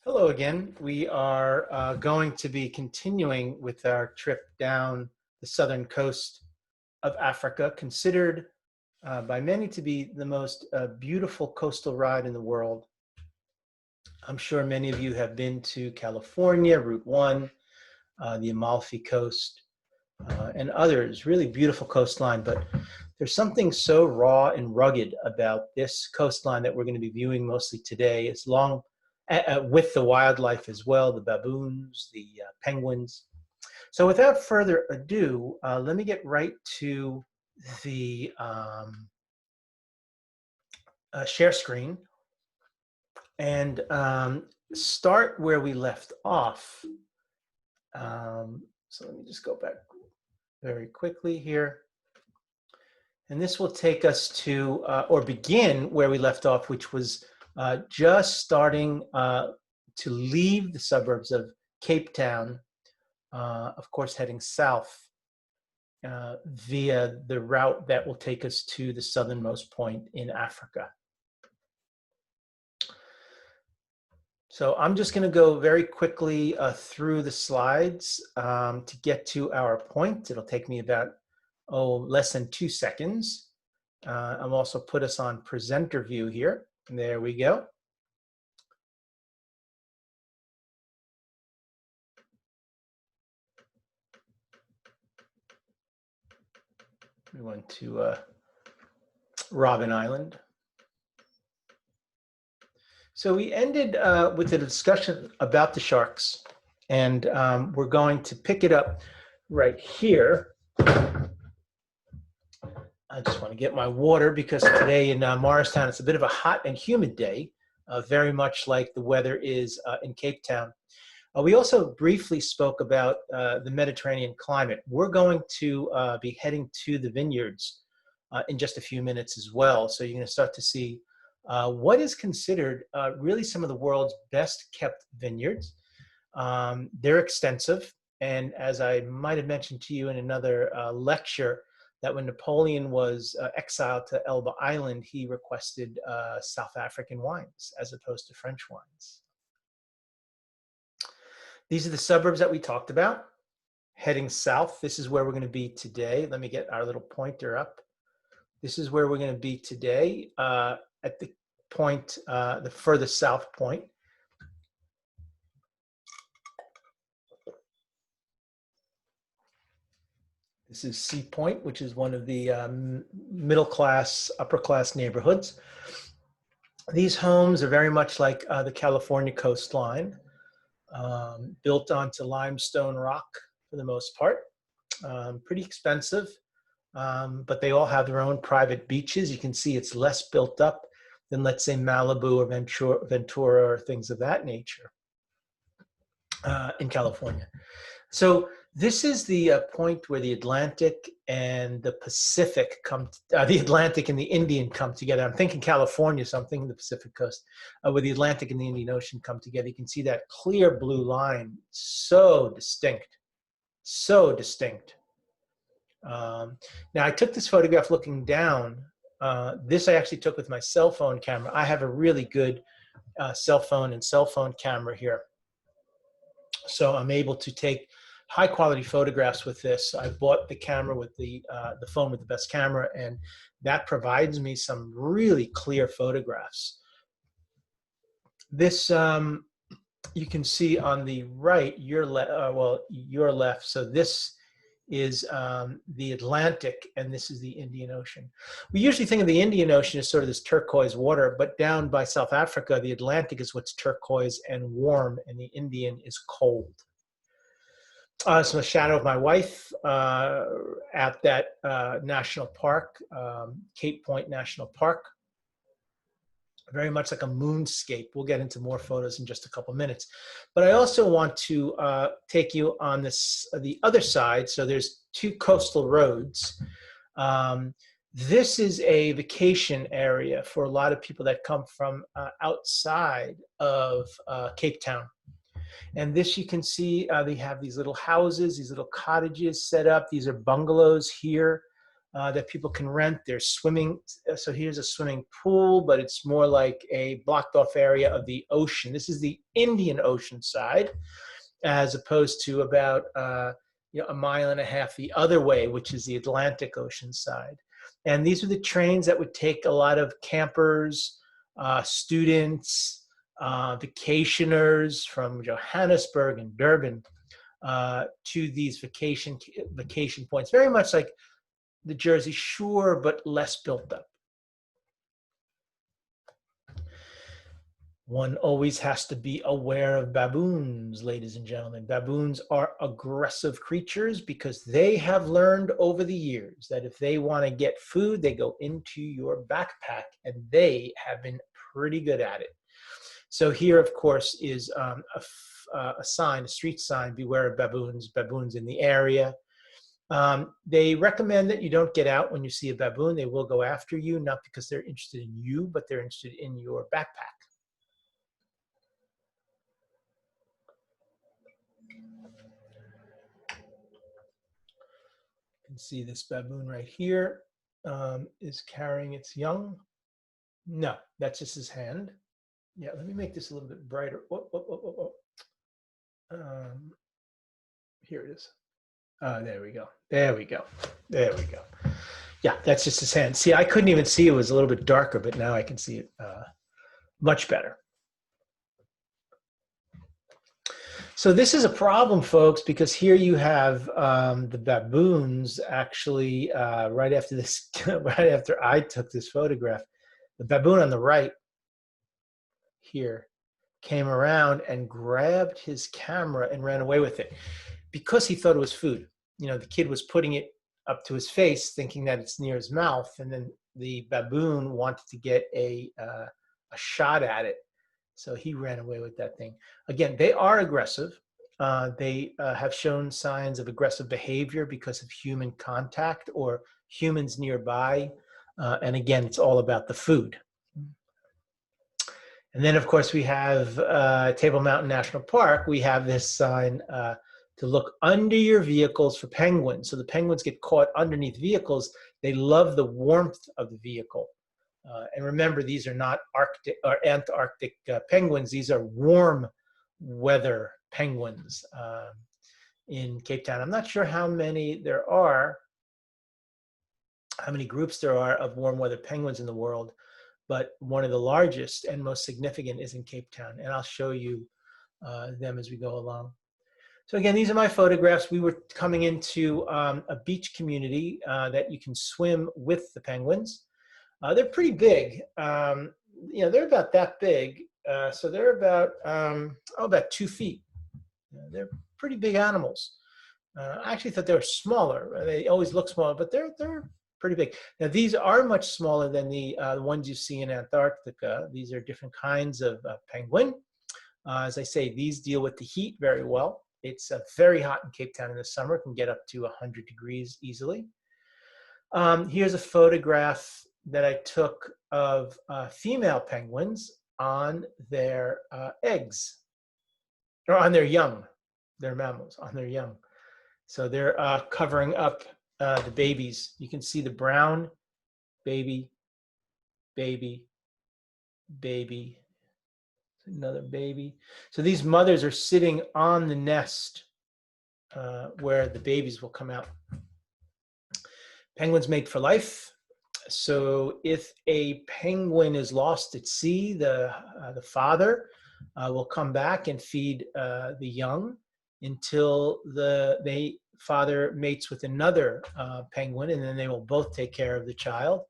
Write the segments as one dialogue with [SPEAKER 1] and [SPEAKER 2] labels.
[SPEAKER 1] Hello again. We are going to be continuing with our trip down the southern coast of Africa, considered by many to be the most beautiful coastal ride in the world. I'm sure many of you have been to California, Route 1, the Amalfi Coast, and others, really beautiful coastline, but there's something so raw and rugged about this coastline that we're going to be viewing mostly today. It's long with the wildlife as well, the baboons, the penguins. So without further ado, let me get right to the share screen and start where we left off. So let me just go back very quickly here. And this will take us to, or begin where we left off, which was just starting to leave the suburbs of Cape Town, of course, heading south via the route that will take us to the southernmost point in Africa. So I'm just going to go very quickly through the slides to get to our point. It'll take me about less than 2 seconds. I'll also put us on presenter view here. There we go. We went to Robben Island. So we ended with a discussion about the sharks, and we're going to pick it up right here. I just want to get my water because today in Morristown, it's a bit of a hot and humid day, very much like the weather is in Cape Town. We also briefly spoke about the Mediterranean climate. We're going to be heading to the vineyards in just a few minutes as well. So you're going to start to see what is considered really some of the world's best kept vineyards. They're extensive. And as I might have mentioned to you in another lecture, that when Napoleon was exiled to Elba Island, he requested South African wines as opposed to French wines. These are the suburbs that we talked about. Heading south, this is where we're going to be today. Let me get our little pointer up. This is where we're going to be today at the point, the furthest south point. This is Sea Point, which is one of the middle class, upper class neighborhoods. These homes are very much like the California coastline, built onto limestone rock for the most part. Pretty expensive, but they all have their own private beaches. You can see it's less built up than, let's say, Malibu or Ventura or things of that nature in California. So this is the point where the Atlantic and the Pacific come, the Atlantic and the Indian come together. I'm thinking California, so I'm thinking the Pacific coast, where the Atlantic and the Indian Ocean come together. You can see that clear blue line, so distinct, so distinct. Now I took this photograph looking down. This I actually took with my cell phone camera. I have a really good cell phone camera here. So I'm able to take high quality photographs with this. I bought the camera with the phone with the best camera, and that provides me some really clear photographs. This you can see on the right, your left. So this is the Atlantic, and this is the Indian Ocean. We usually think of the Indian Ocean as sort of this turquoise water, but down by South Africa, the Atlantic is what's turquoise and warm, and the Indian is cold. So the shadow of my wife at that national park, Cape Point National Park. Very much like a moonscape. We'll get into more photos in just a couple minutes. But I also want to take you on the other side. So there's two coastal roads. This is a vacation area for a lot of people that come from outside of Cape Town. And this you can see, they have these little houses, these little cottages set up. These are bungalows here. that people can rent. There's swimming. So here's a swimming pool, but it's more like a blocked off area of the ocean. This is the Indian Ocean side, as opposed to about a mile and a half the other way, which is the Atlantic Ocean side. And these are the trains that would take a lot of campers, students, vacationers from Johannesburg and Durban to these vacation points, very much like the Jersey Shore, but less built up. One always has to be aware of baboons, ladies and gentlemen. Baboons are aggressive creatures because they have learned over the years that if they want to get food, they go into your backpack, and they have been pretty good at it. So here, of course, is a sign, a street sign, beware of baboons, baboons in the area. They recommend that you don't get out when you see a baboon. They will go after you, not because they're interested in you, but they're interested in your backpack. You can see this baboon right here is carrying its young. No, that's just his hand. Yeah, let me make this a little bit brighter. Here it is. There we go. There we go. There we go. Yeah, that's just his hand. See, I couldn't even see it was a little bit darker, but now I can see it much better. So this is a problem, folks, because here you have the baboons actually right after this, right after I took this photograph, the baboon on the right here came around and grabbed his camera and ran away with it because he thought it was food. You know, the kid was putting it up to his face thinking that it's near his mouth, and then the baboon wanted to get a shot at it. So he ran away with that thing. Again, they are aggressive. They have shown signs of aggressive behavior because of human contact or humans nearby. And again, it's all about the food. And then, of course, we have Table Mountain National Park. We have this sign to look under your vehicles for penguins. So the penguins get caught underneath vehicles. They love the warmth of the vehicle. And remember, these are not Arctic or Antarctic penguins. These are warm weather penguins in Cape Town. I'm not sure how many there are, how many groups there are of warm weather penguins in the world, but one of the largest and most significant is in Cape Town. And I'll show you them as we go along. So again, these are my photographs. We were coming into a beach community that you can swim with the penguins. They're pretty big. You know, they're about that big. So they're about 2 feet. They're pretty big animals. I actually thought they were smaller. They always look smaller, but they're pretty big. Now these are much smaller than the ones you see in Antarctica. These are different kinds of penguin. As I say, these deal with the heat very well. It's very hot in Cape Town in the summer. It can get up to 100 degrees easily. Here's a photograph that I took of female penguins on their eggs, or on their young. They're mammals, on their young. So they're covering up the babies. You can see the brown baby, baby, baby, another baby. So these mothers are sitting on the nest where the babies will come out. Penguins mate for life. So if a penguin is lost at sea, the father will come back and feed the young until the father mates with another penguin, and then they will both take care of the child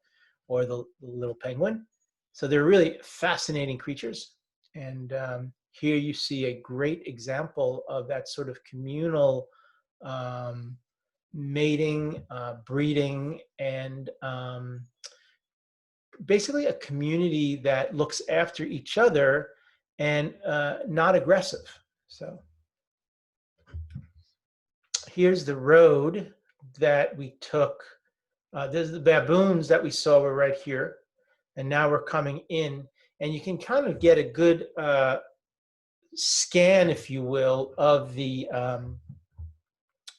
[SPEAKER 1] or the little penguin. So they're really fascinating creatures. And here you see a great example of that sort of communal mating, breeding, and basically a community that looks after each other and not aggressive. So here's the road that we took. There's the baboons that we saw were right here, and now we're coming in, and you can kind of get a good scan, if you will, of the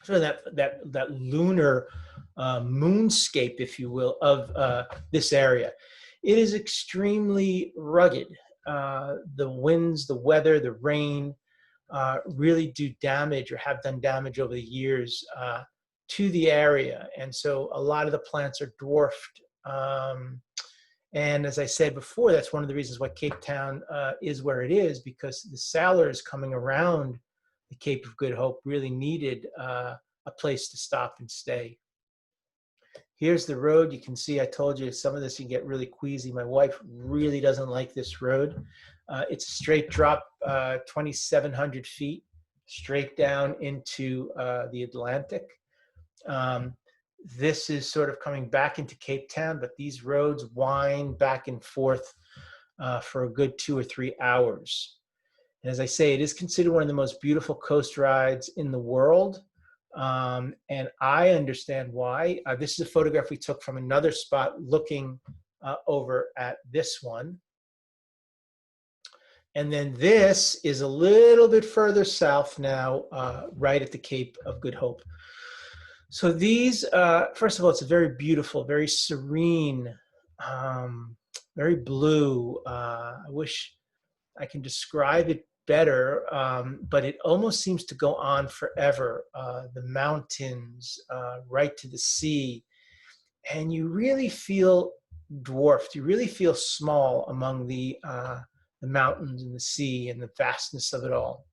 [SPEAKER 1] sort of that lunar moonscape, if you will, of this area. It is extremely rugged. The winds, the weather, the rain really do damage or have done damage over the years to the area. And so a lot of the plants are dwarfed. And as I said before, that's one of the reasons why Cape Town is where it is, because the sailors coming around the Cape of Good Hope really needed a place to stop and stay. Here's the road. You can see, I told you some of this you get really queasy. My wife really doesn't like this road. It's a straight drop, 2,700 feet, straight down into the Atlantic. This is sort of coming back into Cape Town, but these roads wind back and forth for a good 2 or 3 hours. And as I say, it is considered one of the most beautiful coast rides in the world. And I understand why. This is a photograph we took from another spot looking over at this one. And then this is a little bit further south now, right at the Cape of Good Hope. So these, first of all, it's a very beautiful, very serene, very blue. I wish I can describe it better, but it almost seems to go on forever. The mountains, right to the sea, and you really feel dwarfed. You really feel small among the mountains and the sea and the vastness of it all.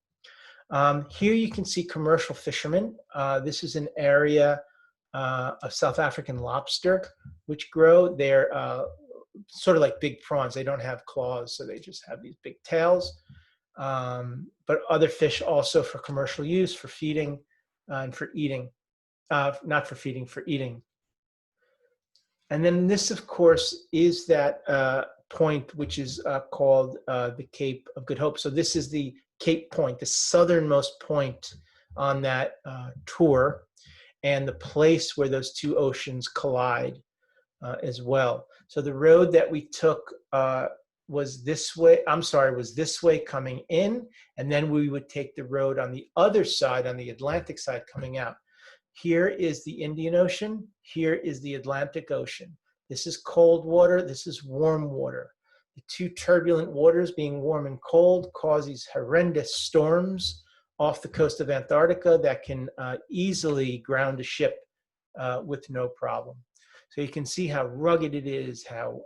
[SPEAKER 1] Here you can see commercial fishermen. This is an area of South African lobster, which grow. They're sort of like big prawns. They don't have claws, so they just have these big tails. But other fish also for commercial use, for feeding and for eating. Not for feeding, for eating. And then this, of course, is that point which is called the Cape of Good Hope. So this is the Cape Point, the southernmost point on that tour, and the place where those two oceans collide as well. So the road that we took was this way, was this way coming in, and then we would take the road on the other side, on the Atlantic side coming out. Here is the Indian Ocean, here is the Atlantic Ocean. This is cold water, this is warm water. The two turbulent waters, being warm and cold, cause these horrendous storms off the coast of Antarctica that can easily ground a ship with no problem. So you can see how rugged it is, how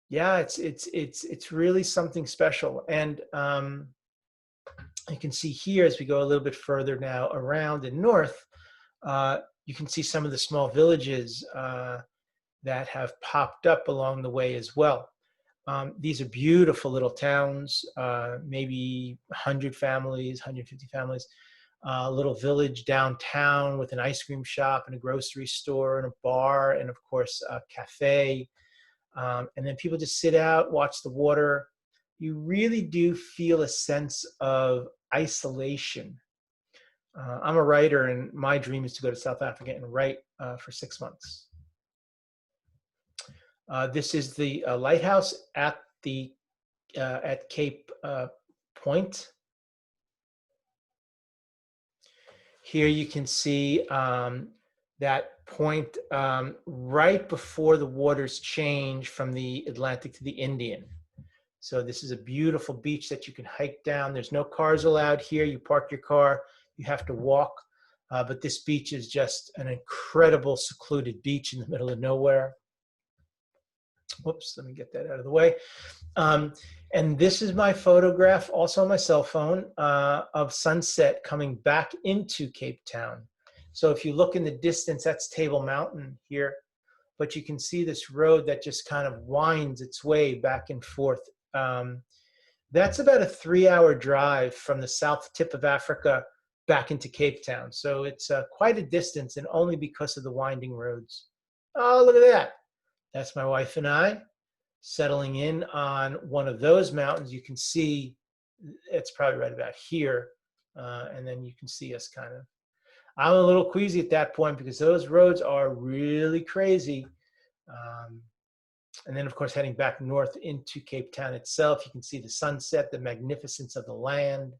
[SPEAKER 1] yeah, it's really something special. And you can see here, as we go a little bit further now around and north, you can see some of the small villages that have popped up along the way as well. These are beautiful little towns, maybe 100 families, 150 families. A little village downtown with an ice cream shop and a grocery store and a bar and, of course, a cafe. And then people just sit out, watch the water. You really do feel a sense of isolation. I'm a writer, and my dream is to go to South Africa and write for 6 months. This is the lighthouse at Cape Point. Here you can see that point right before the waters change from the Atlantic to the Indian. So this is a beautiful beach that you can hike down. There's no cars allowed here. You park your car, you have to walk. But this beach is just an incredible secluded beach in the middle of nowhere. Whoops, let me get that out of the way. And this is my photograph, also on my cell phone, of sunset coming back into Cape Town. So if you look in the distance, that's Table Mountain here, but you can see this road that just kind of winds its way back and forth. That's about a 3-hour drive from the south tip of Africa back into Cape Town. So it's quite a distance, and only because of the winding roads. Oh, look at that. That's my wife and I settling in on one of those mountains. You can see it's probably right about here. And then you can see us kind of, I'm a little queasy at that point because those roads are really crazy. And then, of course, heading back north into Cape Town itself, you can see the sunset, the magnificence of the land.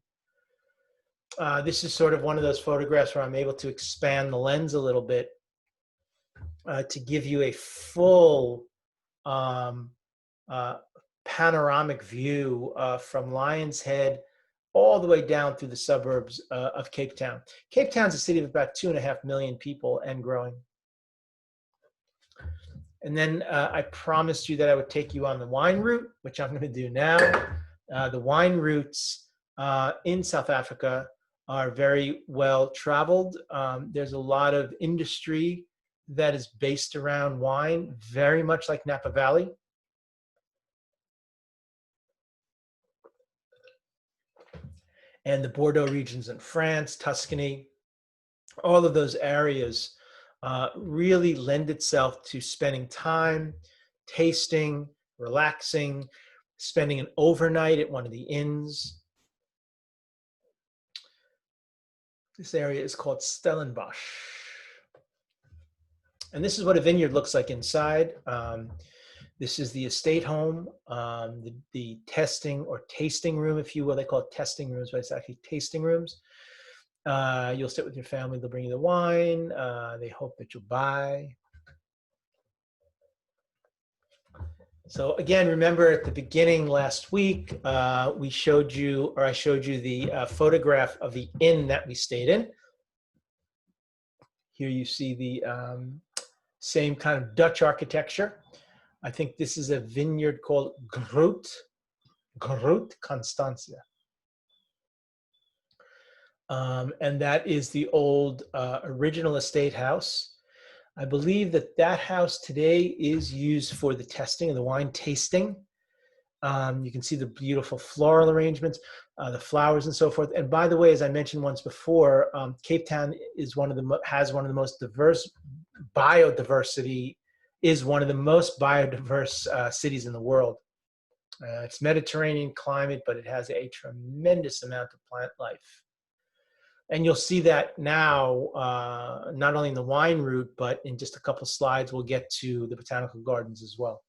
[SPEAKER 1] This is sort of one of those photographs where I'm able to expand the lens a little bit to give you a full um, panoramic view from Lion's Head all the way down through the suburbs of Cape Town. Cape Town's a city of about 2.5 million people and growing. And then I promised you that I would take you on the wine route, which I'm going to do now. The wine routes in South Africa are very well traveled. There's a lot of industry that is based around wine, very much like Napa Valley. And the Bordeaux regions in France, Tuscany, all of those areas really lend itself to spending time, tasting, relaxing, spending an overnight at one of the inns. This area is called Stellenbosch. And this is what a vineyard looks like inside. This is the estate home, the testing or tasting room, if you will. They call it testing rooms, but it's actually tasting rooms. You'll sit with your family, they'll bring you the wine. They hope that you'll buy. So again, remember at the beginning last week, I showed you the photograph of the inn that we stayed in. Here you see the same kind of Dutch architecture. I think this is a vineyard called Groot Constantia. And that is the old original estate house. I believe that that house today is used for the testing and the wine tasting. You can see the beautiful floral arrangements, the flowers and so forth. And by the way, as I mentioned once before, Cape Town is has one of the most diverse biodiversity, is one of the most biodiverse cities in the world. It's Mediterranean climate, but it has a tremendous amount of plant life. And you'll see that now, not only in the wine route, but in just a couple of slides, we'll get to the Botanical Gardens as well.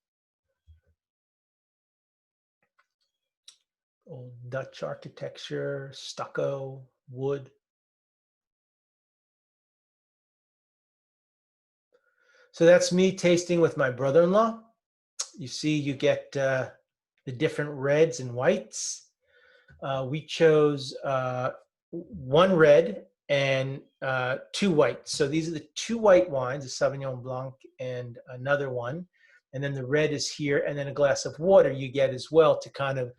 [SPEAKER 1] Old Dutch architecture, stucco, wood. So that's me tasting with my brother-in-law. You see, you get the different reds and whites. We chose one red and two whites. So these are the two white wines, a Sauvignon Blanc and another one. And then the red is here, and then a glass of water you get as well to kind of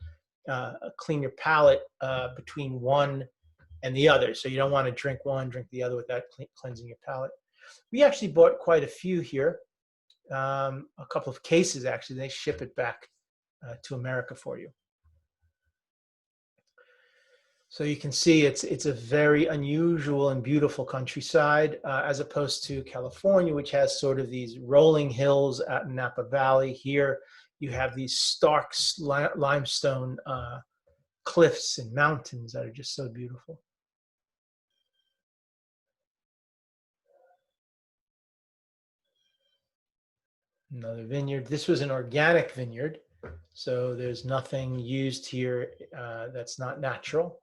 [SPEAKER 1] clean your palate between one and the other. So you don't want to drink one, drink the other without cleansing your palate. We actually bought quite a few here, a couple of cases actually. They ship it back to America for you. So you can see it's a very unusual and beautiful countryside as opposed to California, which has sort of these rolling hills out in Napa Valley. Here you have these stark limestone cliffs and mountains that are just so beautiful. Another vineyard. This was an organic vineyard, so there's nothing used here that's not natural.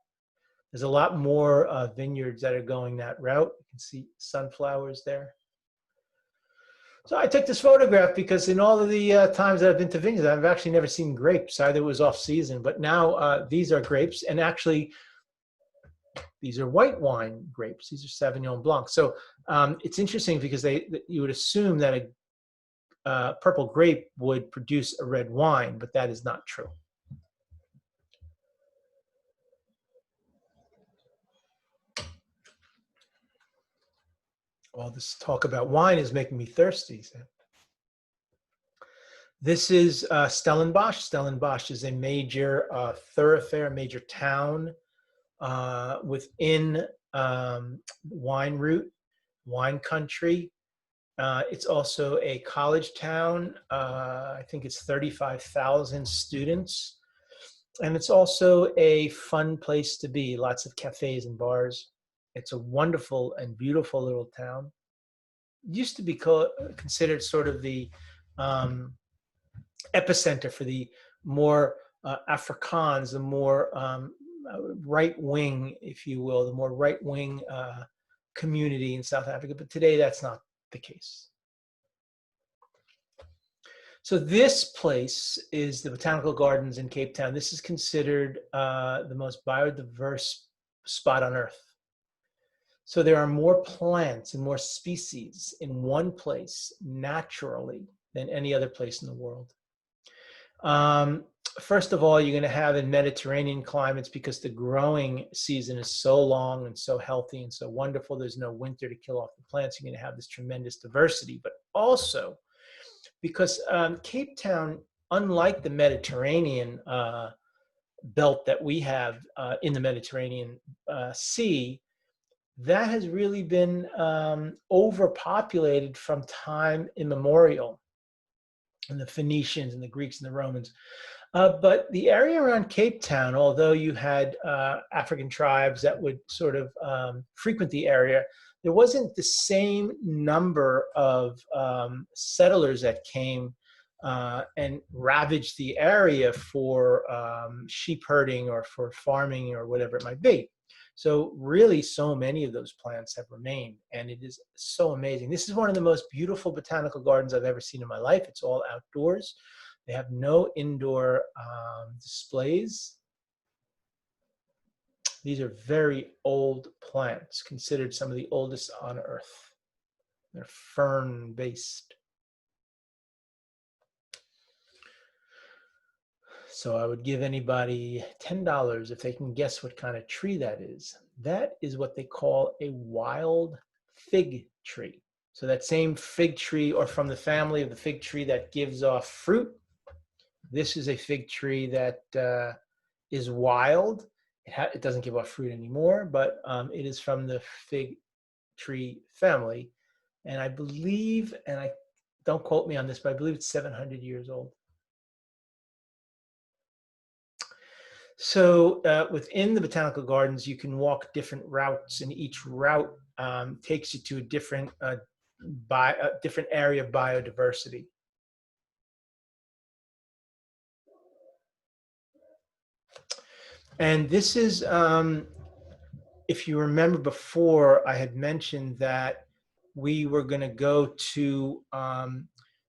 [SPEAKER 1] There's a lot more vineyards that are going that route. You can see sunflowers there. So I took this photograph because in all of the times that I've been to vineyards, I've actually never seen grapes. Either it was off season, but now these are grapes, and actually these are white wine grapes. These are Sauvignon Blanc. So it's interesting because you would assume that a purple grape would produce a red wine, but that is not true. All this talk about wine is making me thirsty. So. This is Stellenbosch. Stellenbosch is a major thoroughfare, major town within wine route, wine country. It's also a college town. I think it's 35,000 students. And it's also a fun place to be, lots of cafes and bars. It's a wonderful and beautiful little town. It used to be considered sort of the epicenter for the more Afrikaans, the more right wing, if you will, the more right wing community in South Africa. But today that's not the case. So this place is the Botanical Gardens in Cape Town. This is considered the most biodiverse spot on Earth. So there are more plants and more species in one place naturally than any other place in the world. First of all, you're going to have in Mediterranean climates, because the growing season is so long and so healthy and so wonderful. There's no winter to kill off the plants. You're going to have this tremendous diversity, but also because Cape Town, unlike the Mediterranean belt that we have in the Mediterranean Sea, that has really been overpopulated from time immemorial, and the Phoenicians and the Greeks and the Romans. But the area around Cape Town, although you had African tribes that would sort of frequent the area, there wasn't the same number of settlers that came and ravaged the area for sheep herding or for farming or whatever it might be. So really, so many of those plants have remained, and it is so amazing. This is one of the most beautiful botanical gardens I've ever seen in my life. It's all outdoors. They have no indoor displays. These are very old plants, considered some of the oldest on Earth. They're fern-based. So I would give anybody $10 if they can guess what kind of tree that is. That is what they call a wild fig tree. So that same fig tree, or from the family of the fig tree that gives off fruit, this is a fig tree that is wild. It doesn't give off fruit anymore, but it is from the fig tree family. And I believe, and I don't quote me on this, but I believe it's 700 years old. So within the Botanical Gardens, you can walk different routes, and each route takes you to a different area of biodiversity. And this is, if you remember before, I had mentioned that we were going to go to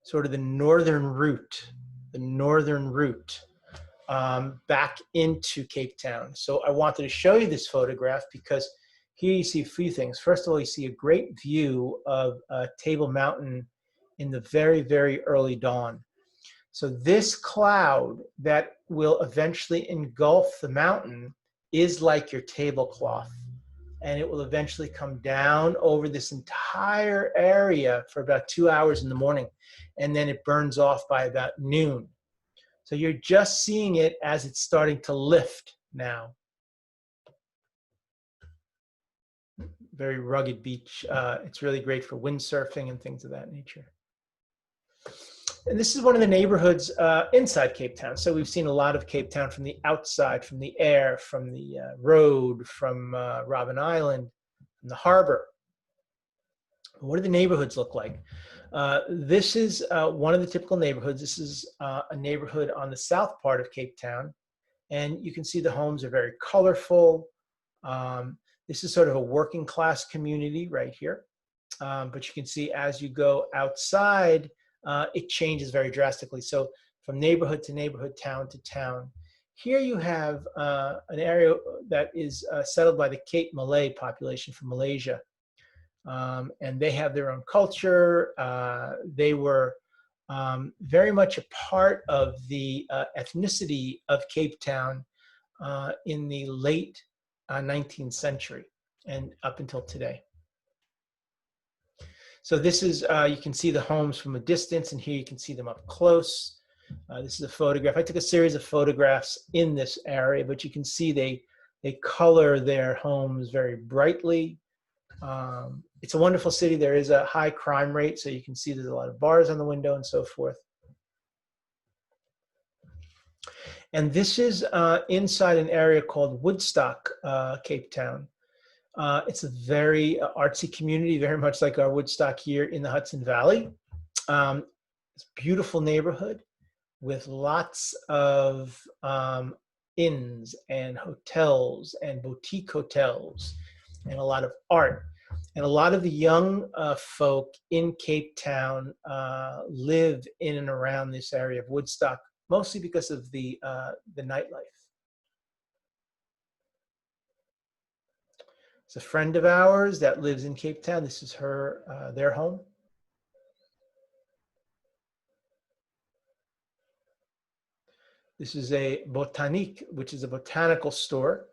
[SPEAKER 1] sort of the northern route, back into Cape Town. So I wanted to show you this photograph because here you see a few things. First of all, you see a great view of Table Mountain in the very, very early dawn. So this cloud that will eventually engulf the mountain is like your tablecloth, and it will eventually come down over this entire area for about 2 hours in the morning, and then it burns off by about noon. So you're just seeing it as it's starting to lift now. Very rugged beach. It's really great for windsurfing and things of that nature. And this is one of the neighborhoods inside Cape Town. So we've seen a lot of Cape Town from the outside, from the air, from the road, from Robben Island, from the harbor. What do the neighborhoods look like? This is one of the typical neighborhoods. This is a neighborhood on the south part of Cape Town. And you can see the homes are very colorful. This is sort of a working class community right here. But you can see as you go outside, it changes very drastically. So from neighborhood to neighborhood, town to town. Here you have an area that is settled by the Cape Malay population from Malaysia. And they have their own culture. They were very much a part of the ethnicity of Cape Town in the late 19th century and up until today. So this is, you can see the homes from a distance, and here you can see them up close. This is a photograph. I took a series of photographs in this area, but you can see they color their homes very brightly. It's a wonderful city. There is a high crime rate, so you can see there's a lot of bars on the window and so forth. And this is inside an area called Woodstock, Cape Town. It's a very artsy community, very much like our Woodstock here in the Hudson Valley. It's a beautiful neighborhood with lots of inns and hotels and boutique hotels and a lot of art. And a lot of the young folk in Cape Town live in and around this area of Woodstock, mostly because of the nightlife. It's a friend of ours that lives in Cape Town. This is their home. This is a Botanique, which is a botanical store.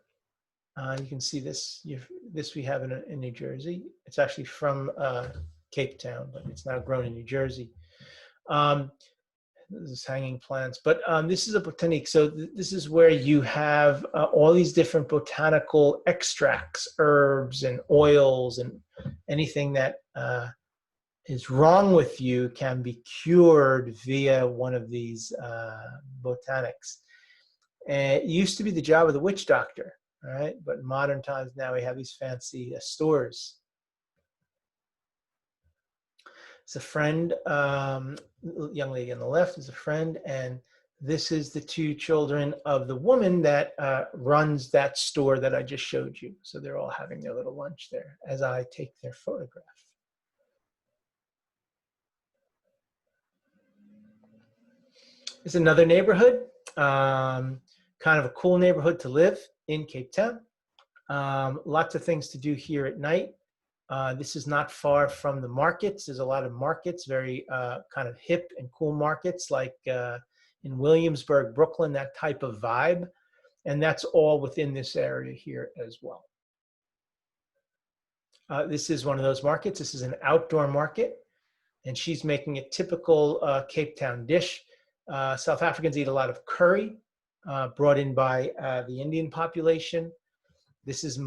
[SPEAKER 1] You can see this. This we have in New Jersey. It's actually from Cape Town, but it's now grown in New Jersey. This is hanging plants, but this is a Botanique. So this is where you have all these different botanical extracts, herbs and oils, and anything that is wrong with you can be cured via one of these botanics. And it used to be the job of the witch doctor, right? But in modern times now we have these fancy stores. It's a friend, young lady on the left is a friend, and this is the two children of the woman that runs that store that I just showed you. So they're all having their little lunch there as I take their photograph. It's another neighborhood, kind of a cool neighborhood to live in Cape Town. Lots of things to do here at night. This is not far from the markets. There's a lot of markets, very kind of hip and cool markets like in Williamsburg, Brooklyn, that type of vibe. And that's all within this area here as well. This is one of those markets. This is an outdoor market, and she's making a typical Cape Town dish. South Africans eat a lot of curry brought in by the Indian population. This is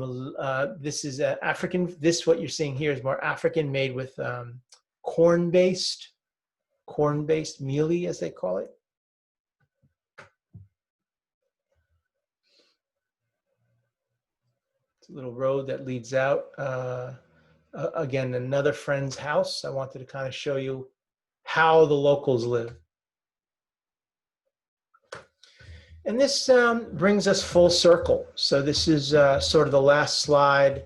[SPEAKER 1] African. What you're seeing here is more African, made with corn-based mealie, as they call it. It's a little road that leads out. Again, another friend's house. I wanted to kind of show you how the locals live. And this brings us full circle. So this is sort of the last slide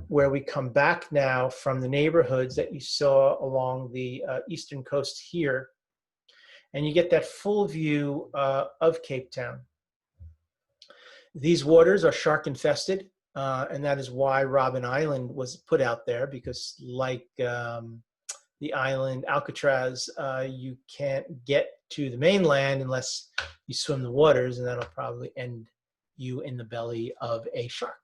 [SPEAKER 1] where we come back now from the neighborhoods that you saw along the eastern coast here. And you get that full view of Cape Town. These waters are shark infested, and that is why Robben Island was put out there, because like the island Alcatraz, you can't get to the mainland unless you swim the waters, and that'll probably end you in the belly of a shark.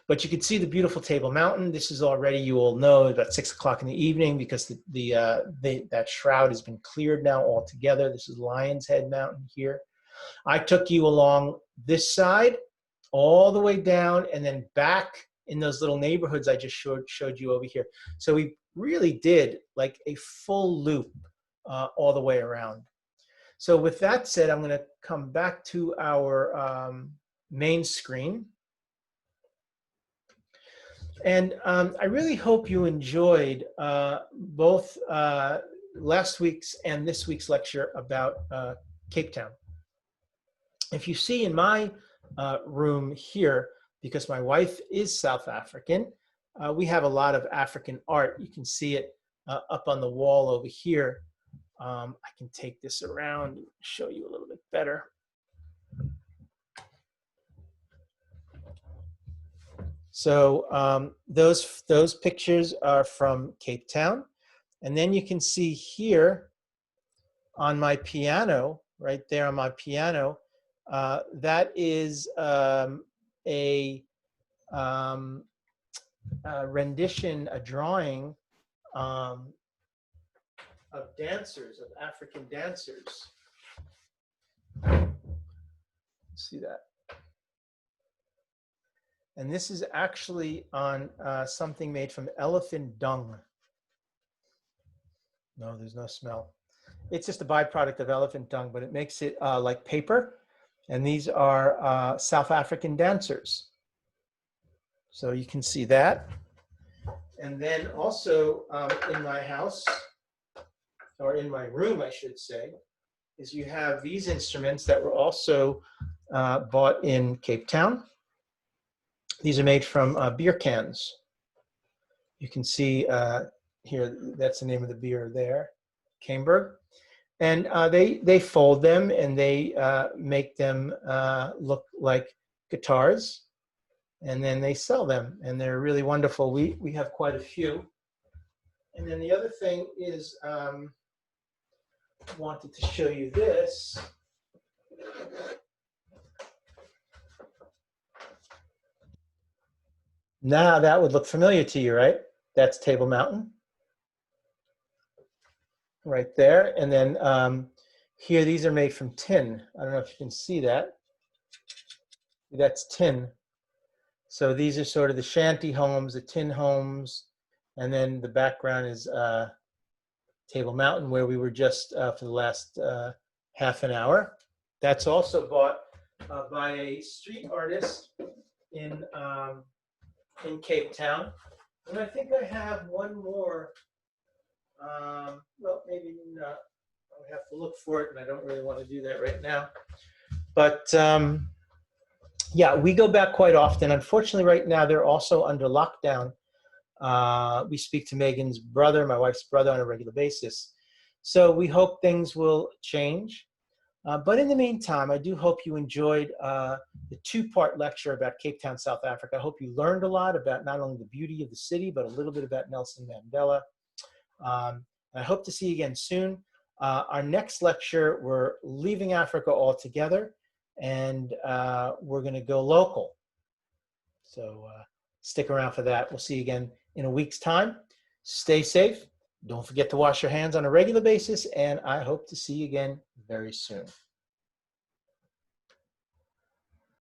[SPEAKER 1] But you can see the beautiful Table Mountain. This is already, you all know, about 6 o'clock in the evening, because that shroud has been cleared now altogether. This is Lion's Head Mountain here. I took you along this side all the way down and then back in those little neighborhoods I just showed you over here. So we really did like a full loop all the way around. So with that said, I'm going to come back to our main screen. And I really hope you enjoyed both last week's and this week's lecture about Cape Town. If you see in my room here, because my wife is South African, we have a lot of African art. You can see it up on the wall over here. I can take this around and show you a little bit better. So those pictures are from Cape Town. And then you can see here on my piano, right there on my piano, that is a rendition, a drawing of dancers, of African dancers. See that? And this is actually on something made from elephant dung. No, there's no smell. It's just a byproduct of elephant dung, but it makes it like paper. And these are South African dancers. So you can see that. And then also in my house, or in my room, I should say, is you have these instruments that were also bought in Cape Town. These are made from beer cans. You can see here, that's the name of the beer there, Caneberg. And they fold them and they make them look like guitars, and then they sell them, and they're really wonderful. We have quite a few. And then the other thing is, wanted to show you this. Now that would look familiar to you, right? That's Table Mountain right there. And then here, these are made from tin. I don't know if you can see that. That's tin. So these are sort of the shanty homes, the tin homes. And then the background is Table Mountain, where we were just for the last half an hour. That's also bought by a street artist in CapeTown. And I think I have one more. Well, maybe not. I would have to look for it, and I don't really want to do that right now. But yeah, we go back quite often. Unfortunately, right now, they're also under lockdown. We speak to Megan's brother, my wife's brother, on a regular basis. So we hope things will change. But in the meantime, I do hope you enjoyed the two-part lecture about Cape Town, South Africa. I hope you learned a lot about not only the beauty of the city, but a little bit about Nelson Mandela. I hope to see you again soon. Our next lecture, we're leaving Africa altogether, and we're going to go local. So stick around for that. We'll see you again in a week's time. Stay safe. Don't forget to wash your hands on a regular basis, and I hope to see you again very soon.